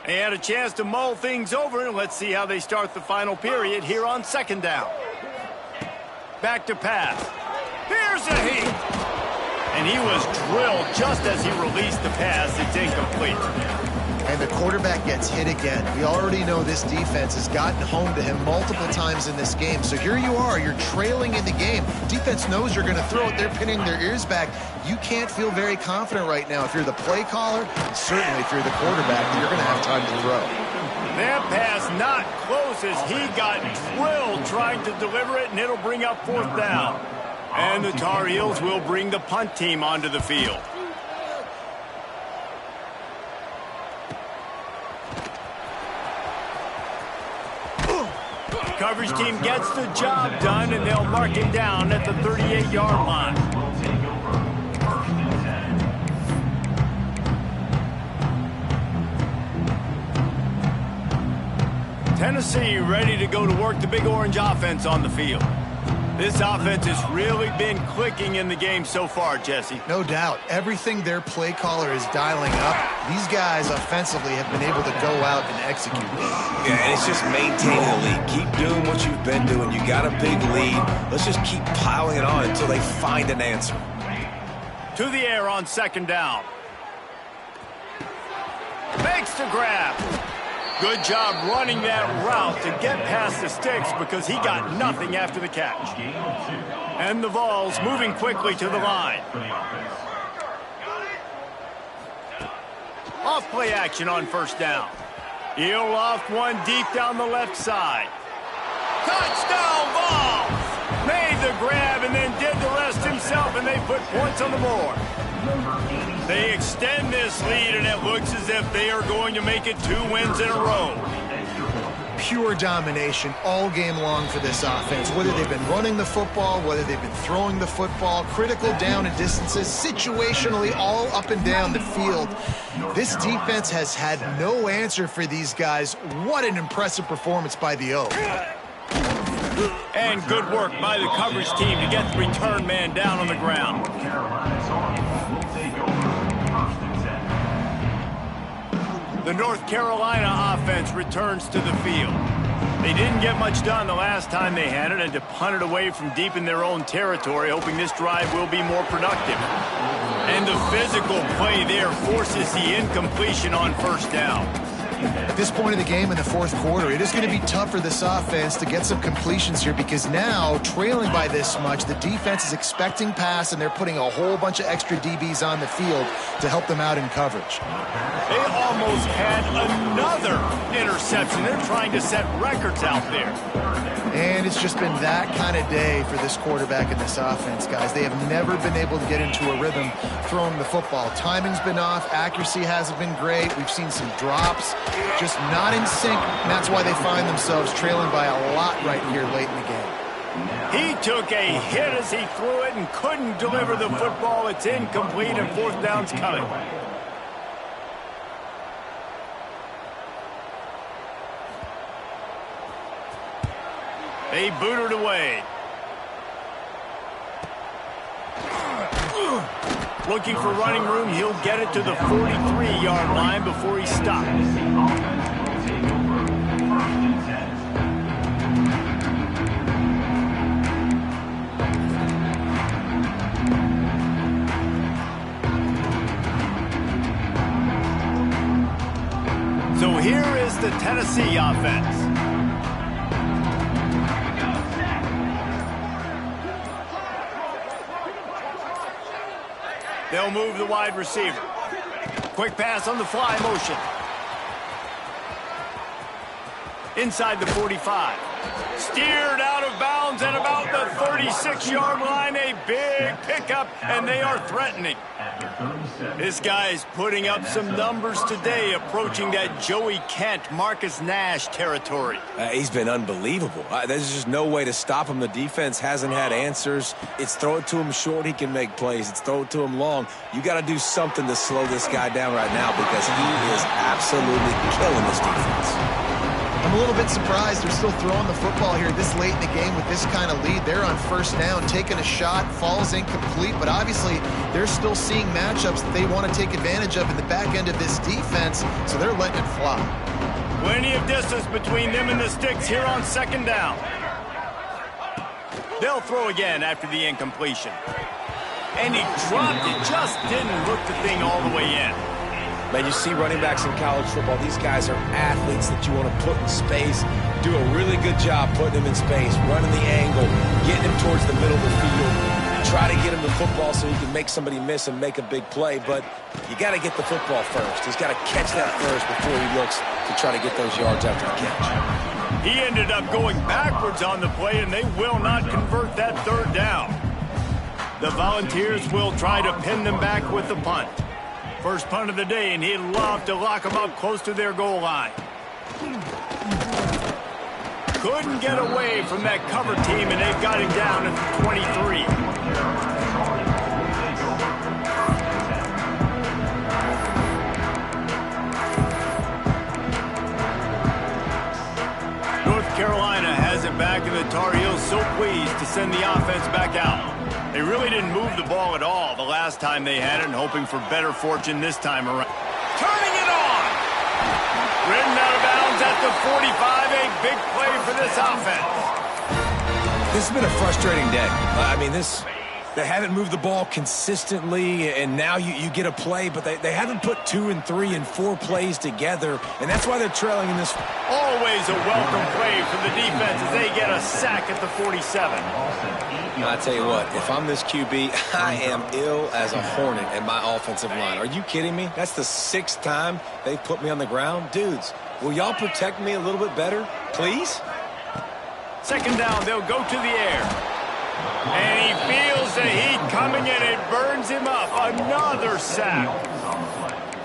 They had a chance to mull things over, and let's see how they start the final period here on second down. Back to pass. Here's a heat. And he was drilled just as he released the pass. It's incomplete. And the quarterback gets hit again. We already know this defense has gotten home to him multiple times in this game. So here you are, you're trailing in the game. Defense knows you're going to throw it. They're pinning their ears back. You can't feel very confident right now if you're the play caller, and certainly if you're the quarterback, that you're going to have time to throw. That pass not close as he got drilled trying to deliver it, and it'll bring up fourth down. And the Tar Heels will bring the punt team onto the field. Coverage team gets the job done, and they'll mark him down at the 38-yard line. Tennessee ready to go to work the Big Orange offense on the field. This offense has really been clicking in the game so far, Jesse. No doubt. Everything their play caller is dialing up, these guys offensively have been able to go out and execute. Yeah, and it's just maintaining the lead. Keep doing what you've been doing. You got a big lead. Let's just keep piling it on until they find an answer. To the air on second down. Makes the grab. Good job running that route to get past the sticks because he got nothing after the catch. And the Vols moving quickly to the line. Off play action on first down. He'll loft one deep down the left side. Touchdown Vols! Made the grab and then did the rest himself, and they put points on the board. They extend this lead, and it looks as if they are going to make it 2 wins in a row. Pure domination all game long for this offense. Whether they've been running the football, whether they've been throwing the football, critical down and distances, situationally all up and down the field. This defense has had no answer for these guys. What an impressive performance by the Oak. And good work by the coverage team to get the return man down on the ground. The North Carolina offense returns to the field. They didn't get much done the last time they had it, and to punt it away from deep in their own territory, hoping this drive will be more productive. And the physical play there forces the incompletion on first down. At this point of the game in the fourth quarter, it is going to be tough for this offense to get some completions here because now, trailing by this much, the defense is expecting pass, and they're putting a whole bunch of extra DBs on the field to help them out in coverage. They almost had another interception. They're trying to set records out there. And it's just been that kind of day for this quarterback and this offense, guys. They have never been able to get into a rhythm throwing the football. Timing's been off. Accuracy hasn't been great. We've seen some drops, just not in sync. And that's why they find themselves trailing by a lot right here late in the game. He took a hit as he threw it and couldn't deliver the football. It's incomplete, and fourth down's coming. They boot it away. Looking for running room. He'll get it to the 43-yard line before he stops. So here is the Tennessee offense. They'll move the wide receiver. Quick pass on the fly motion. Inside the 45. Steered out of bounds at about the 36-yard line. A big pickup, and they are threatening. After 36 This guy is putting up some numbers today, approaching that Joey Kent, Marcus Nash territory. He's been unbelievable. There's just no way to stop him. The defense hasn't had answers. It's throw it to him short, he can make plays. It's throw it to him long. You got to do something to slow this guy down right now because he is absolutely killing this defense. I'm a little bit surprised they're still throwing the football here this late in the game with this kind of lead. They're on first down, taking a shot, falls incomplete, but obviously they're still seeing matchups that they want to take advantage of in the back end of this defense, so they're letting it fly. Plenty of distance between them and the sticks here on second down. They'll throw again after the incompletion. And he dropped it, just didn't look the thing all the way in. Man, you see running backs in college football, these guys are athletes that you want to put in space, do a really good job putting them in space, running the angle, getting him towards the middle of the field, try to get him the football so he can make somebody miss and make a big play, but you got to get the football first. He's got to catch that first before he looks to try to get those yards after the catch. He ended up going backwards on the play, and they will not convert that third down. The Volunteers will try to pin them back with the punt. First punt of the day, and he'd love to lock them up close to their goal line. Couldn't get away from that cover team, and they've got him down at the 23. North Carolina has it back, and the Tar Heels so pleased to send the offense back out. They really didn't move the ball at all the last time they had it, and hoping for better fortune this time around. Turning it on! Ridden out of bounds at the 45, a big play for this offense. This has been a frustrating day. They haven't moved the ball consistently, and now you get a play, but they haven't put 2 and 3 and 4 plays together, and that's why they're trailing in this. Always a welcome play for the defense as they get a sack at the 47. I tell you what, if I'm this QB, I am ill as a hornet in my offensive line. Are you kidding me? That's the 6th time they've put me on the ground. Dudes, will y'all protect me a little bit better, please? Second down, they'll go to the air. And he feels the heat coming in. It burns him up. Another sack.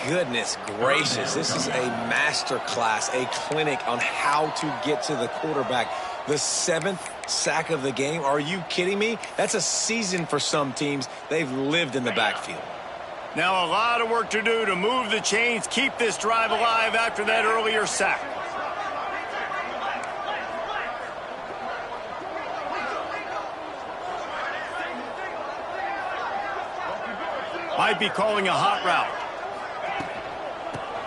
Goodness gracious. This is a master class, a clinic on how to get to the quarterback. The 7th sack of the game. Are you kidding me? That's a season for some teams. They've lived in the backfield. Now a lot of work to do to move the chains, keep this drive alive after that earlier sack. Might be calling a hot route.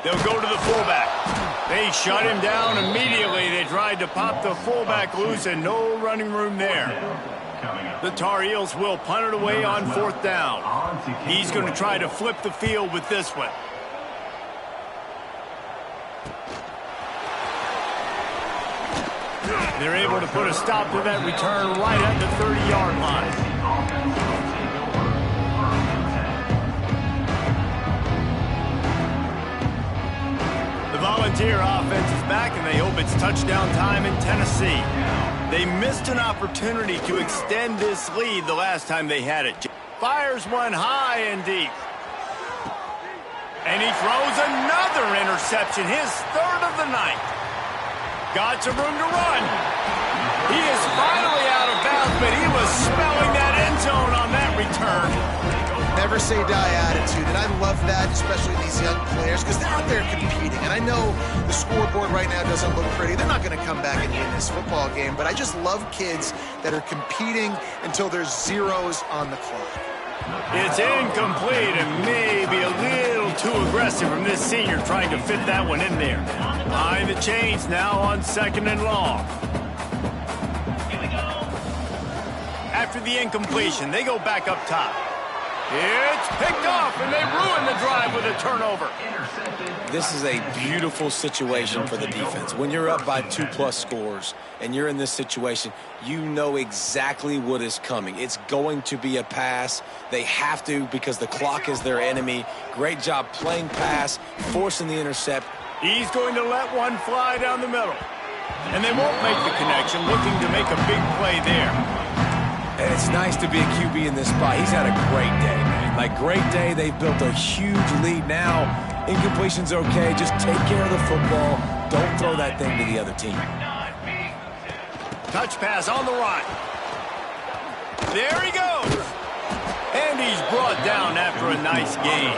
They'll go to the fullback. They shut him down immediately. They tried to pop the fullback loose, and no running room there. The Tar Heels will punt it away on 4th down. He's going to try to flip the field with this one. They're able to put a stop to that return right at the 30-yard line. The Volunteer offense is back, and they hope it's touchdown time in Tennessee. They missed an opportunity to extend this lead the last time they had it. Fires one high and deep. And he throws another interception, his 3rd of the night. Got some room to run. He is finally out of bounds, but he was smelling that end zone on that return. Never say die attitude, and I love that, especially these young players, because they're out there competing. And I know the scoreboard right now doesn't look pretty. They're not going to come back and win this football game, but I just love kids that are competing until there's zeros on the clock. It's incomplete and maybe a little too aggressive from this senior trying to fit that one in there. Behind the chains now on 2nd and long. After the incompletion, they go back up top. It's picked off, and they ruin the drive with a turnover. This is a beautiful situation for the defense. When you're up by 2+ scores and you're in this situation, you know exactly what is coming. It's going to be a pass. They have to because the clock is their enemy. Great job playing pass, forcing the intercept. He's going to let one fly down the middle. And they won't make the connection, looking to make a big play there. And it's nice to be a QB in this spot. He's had a great day, man. Like, great day. They've built a huge lead now. Incompletion's okay. Just take care of the football. Don't throw that thing to the other team. Touch pass on the right. There he goes. And he's brought down after a nice gain.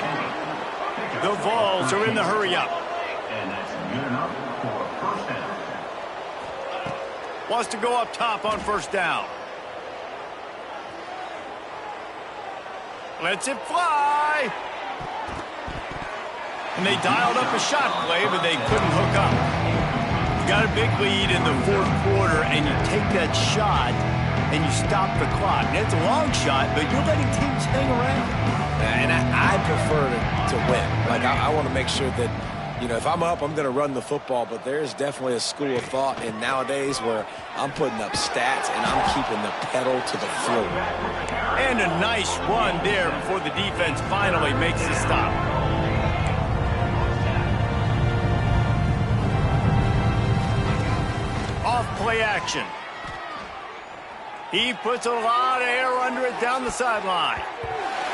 The Vols are in the hurry-up. And that's good enough for a first down. Wants to go up top on first down. Lets it fly. And they dialed up a shot play, but they couldn't hook up. You got a big lead in the fourth quarter, and you take that shot, and you stop the clock. And it's a long shot, but you're letting teams hang around. And I prefer to win. Like, I want to make sure that, you know, if I'm up, I'm going to run the football, but there's definitely a school of thought in nowadays where I'm putting up stats and I'm keeping the pedal to the floor. And a nice run there before the defense finally makes the stop. Off play action. He puts a lot of air under it down the sideline.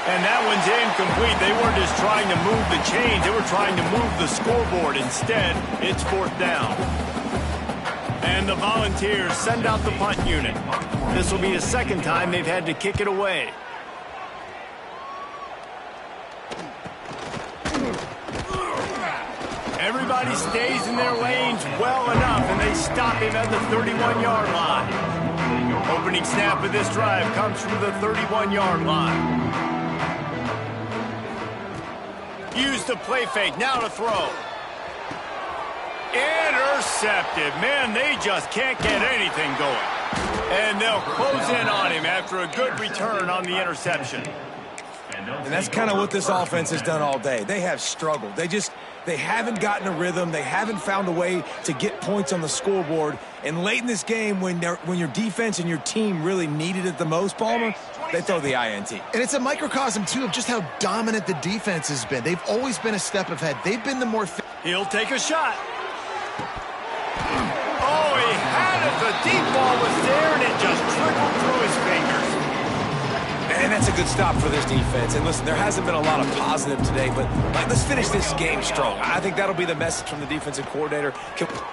And that one's incomplete. They weren't just trying to move the chains. They were trying to move the scoreboard. Instead, it's fourth down. And the Volunteers send out the punt unit. This will be the second time they've had to kick it away. Everybody stays in their lanes well enough, and they stop him at the 31-yard line. Opening snap of this drive comes from the 31-yard line. Use the play fake, now to throw. Intercepted. Man, they just can't get anything going. And they'll close in on him after a good return on the interception. And that's kind of what this offense has done all day. They have struggled. They haven't gotten a rhythm. They haven't found a way to get points on the scoreboard. And late in this game, when your defense and your team really needed it the most, Palmer, they throw the INT. And it's a microcosm, too, of just how dominant the defense has been. They've always been a step ahead. They've been the more... He'll take a shot. Oh, he had it. The deep ball was there, and it just trickled through his fingers. And that's a good stop for this defense. And listen, there hasn't been a lot of positive today, but let's finish this game strong. I think that'll be the message from the defensive coordinator.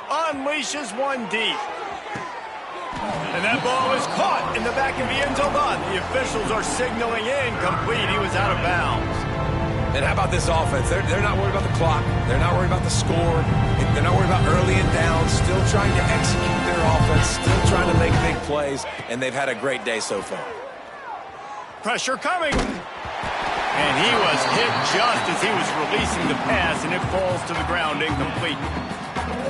Unleashes one deep. And that ball is caught in the back of the end zone. The officials are signaling incomplete. He was out of bounds. And how about this offense? They're not worried about the clock. They're not worried about the score. They're not worried about early and down. Still trying to execute their offense. Still trying to make big plays. And they've had a great day so far. Pressure coming. And he was hit just as he was releasing the pass, and it falls to the ground incomplete.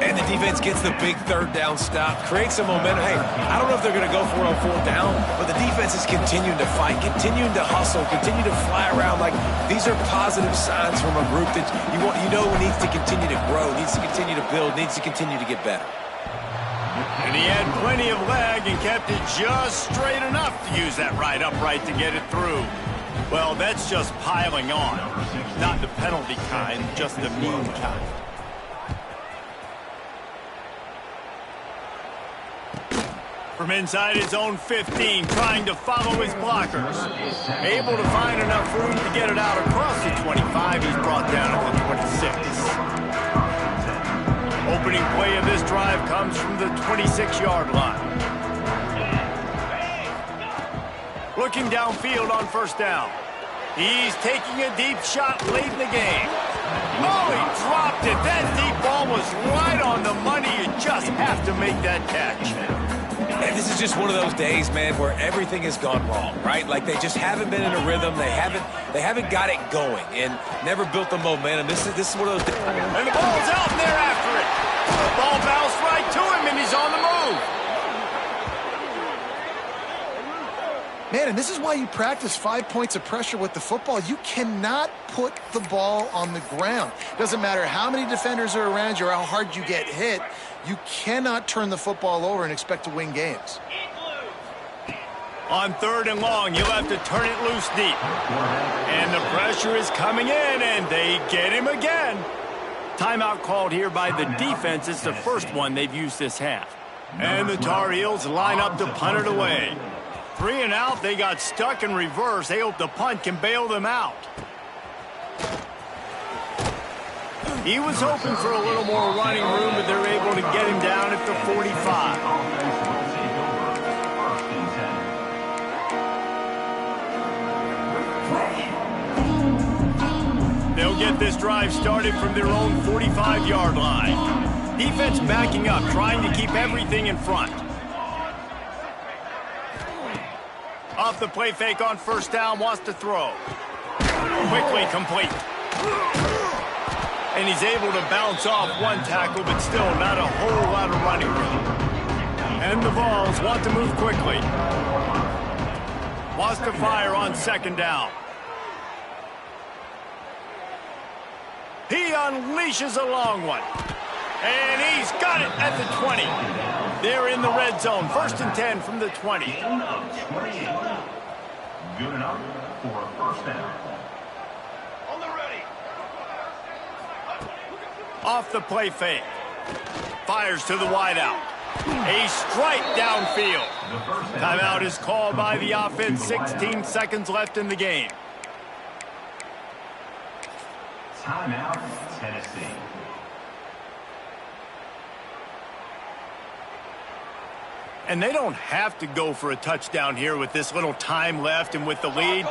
And the defense gets the big third down stop, creates some momentum. Hey, I don't know if they're going to go for it on fourth down, but the defense is continuing to fight, continuing to hustle, continue to fly around. Like, these are positive signs from a group that you needs to continue to grow, needs to continue to build, needs to continue to get better. And he had plenty of leg and kept it just straight enough to use that right upright to get it through. Well, that's just piling on. Not the penalty kind, just the mean kind. From inside his own 15, trying to follow his blockers. Able to find enough room to get it out across the 25. He's brought down at the 26. Opening play of this drive comes from the 26-yard line. Looking downfield on first down. He's taking a deep shot late in the game. Oh, he dropped it. That deep ball was right on the money. You just have to make that catch. And this is just one of those days, man, where everything has gone wrong, right? Like, they just haven't been in a rhythm. They haven't got it going and never built the momentum. This is one of those days. And the ball's out, and they're after it. The ball bounced right to him, and he's on the move. Man, and this is why you practice 5 points of pressure with the football. You cannot put the ball on the ground. Doesn't matter how many defenders are around you or how hard you get hit. You cannot turn the football over and expect to win games. On third and long, you'll have to turn it loose deep. And the pressure is coming in, and they get him again. Timeout called here by the defense. It's the first one they've used this half. And the Tar Heels line up to punt it away. 3 and out. They got stuck in reverse. They hope the punt can bail them out. He was hoping for a little more running room, but they're able to get him down at the 45. They'll get this drive started from their own 45-yard line. Defense backing up, trying to keep everything in front. Off the play fake on first down, wants to throw. Quickly complete. And he's able to bounce off one tackle, but still not a whole lot of running room. And the Vols want to move quickly. Wants to fire on second down. He unleashes a long one. And he's got it at the 20. They're in the red zone. 1st and 10 from the 20. Good enough for a first down. On the ready. Off the play fake. Fires to the wideout. A strike downfield. Timeout is called by the offense. 16 seconds left in the game. Timeout, Tennessee. And they don't have to go for a touchdown here with this little time left and with the lead,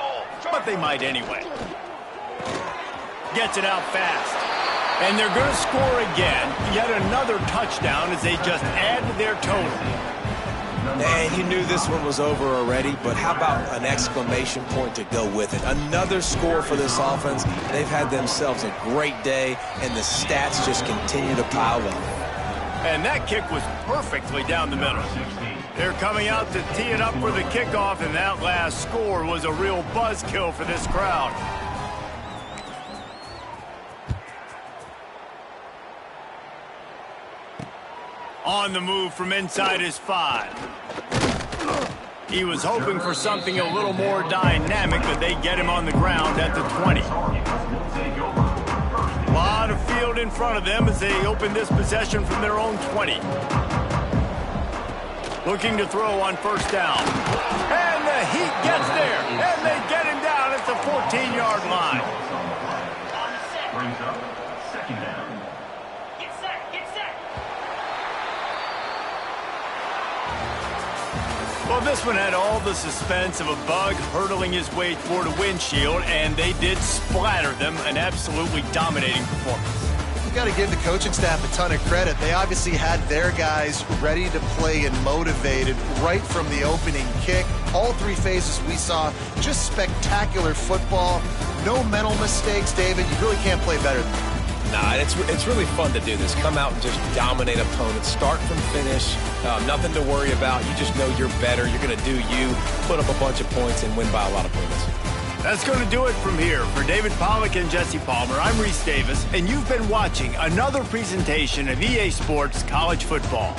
but they might anyway. Gets it out fast. And they're going to score again. Yet another touchdown as they just add to their total. And you knew this one was over already, but how about an exclamation point to go with it? Another score for this offense. They've had themselves a great day, and the stats just continue to pile up. And that kick was perfectly down the middle. They're coming out to tee it up for the kickoff, and that last score was a real buzzkill for this crowd. On the move from inside his 5. He was hoping for something a little more dynamic, but they get him on the ground at the 20. A lot of field in front of them as they open this possession from their own 20. Looking to throw on first down. And the heat gets there, and they get him down at the 14-yard line. Brings up second down. Well, this one had all the suspense of a bug hurtling his way toward a windshield, and they did splatter them. An absolutely dominating performance. You got to give the coaching staff a ton of credit. They obviously had their guys ready to play and motivated right from the opening kick. All 3 phases we saw, just spectacular football. No mental mistakes, David. You really can't play better than that. Nah, it's really fun to do this. Come out and just dominate opponents. Start from finish. Nothing to worry about. You just know you're better. You're going to do you, put up a bunch of points, and win by a lot of points. That's going to do it from here. For David Pollack and Jesse Palmer, I'm Reese Davis, and you've been watching another presentation of EA Sports College Football.